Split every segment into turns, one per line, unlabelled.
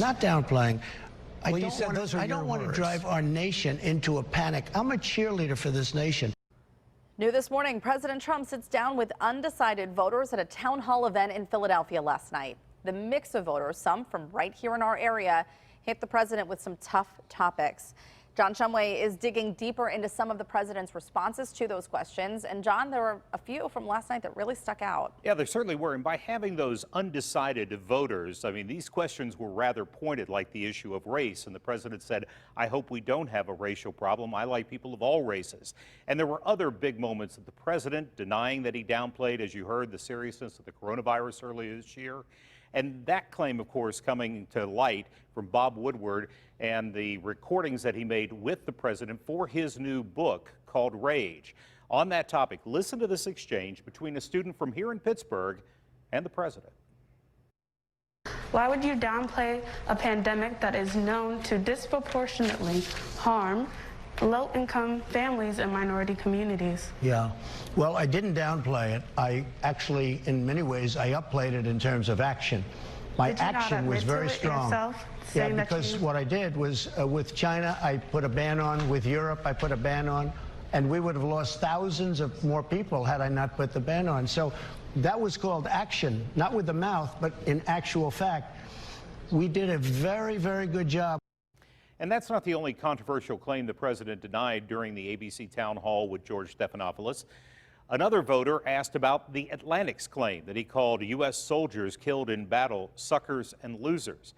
Not downplaying.
Well, you said those are your
I don't want to
words.
drive our nation into a panic. I'm a cheerleader for this nation.
New this morning, President Trump sits down with undecided voters at a town hall event in Philadelphia last night. The mix of voters, some from right here in our area, hit the president with some tough topics. John Shumway is digging deeper into some of the president's responses to those questions. And John, there were a few from last night that really stuck out.
Yeah, there certainly were. And by having those undecided voters, I mean, these questions were rather pointed, like the issue of race. And the president said, I hope we don't have a racial problem. I like people of all races. And there were other big moments of the president denying that he downplayed, as you heard, the seriousness of the coronavirus earlier this year. And that claim, of course, coming to light from Bob Woodward and the recordings that he made with the president for his new book called Rage. On that topic, listen to this exchange between a student from here in Pittsburgh and the president.
Why would you downplay a pandemic that is known to disproportionately harm low-income families and minority communities?
Yeah. Well, I didn't downplay it. I actually, in many ways, I upplayed it in terms of action. My action was very strong. Yeah, because what I did was with China, I put a ban on. With Europe, I put a ban on. And we would have lost thousands of more people had I not put the ban on. So that was called action, not with the mouth, but in actual fact. We did a very, very good job.
And that's not the only controversial claim the president denied during the ABC town hall with George Stephanopoulos. Another voter asked about the Atlantic's claim that he called U.S. soldiers killed in battle suckers and losers.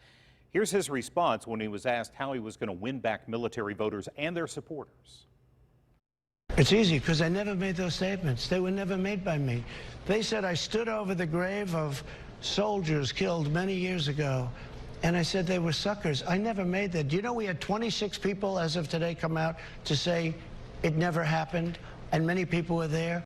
Here's his response when he was asked how he was going to win back military voters and their supporters.
It's easy because I never made those statements. They were never made by me. They said I stood over the grave of soldiers killed many years ago, and I said they were suckers. I never made that. Do you know we had 26 people as of today come out to say it never happened, and many people were there?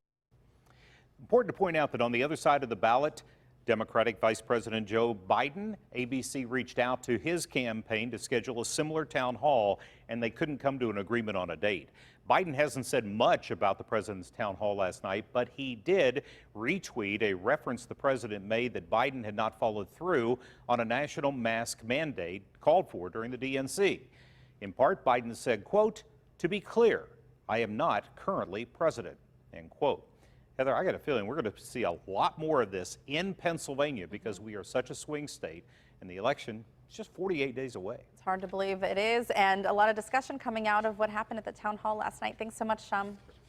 Important to point out that on the other side of the ballot, Democratic Vice President Joe Biden, ABC reached out to his campaign to schedule a similar town hall, and they couldn't come to an agreement on a date. Biden hasn't said much about the president's town hall last night, but he did retweet a reference the president made that Biden had not followed through on a national mask mandate called for during the DNC. In part, Biden said, quote, "To be clear, I am not currently president," end quote. Heather, I got a feeling we're going to see a lot more of this in Pennsylvania because we are such a swing state, and the election is just 48 days away.
It's hard to believe it is, and a lot of discussion coming out of what happened at the town hall last night. Thanks so much, Shum.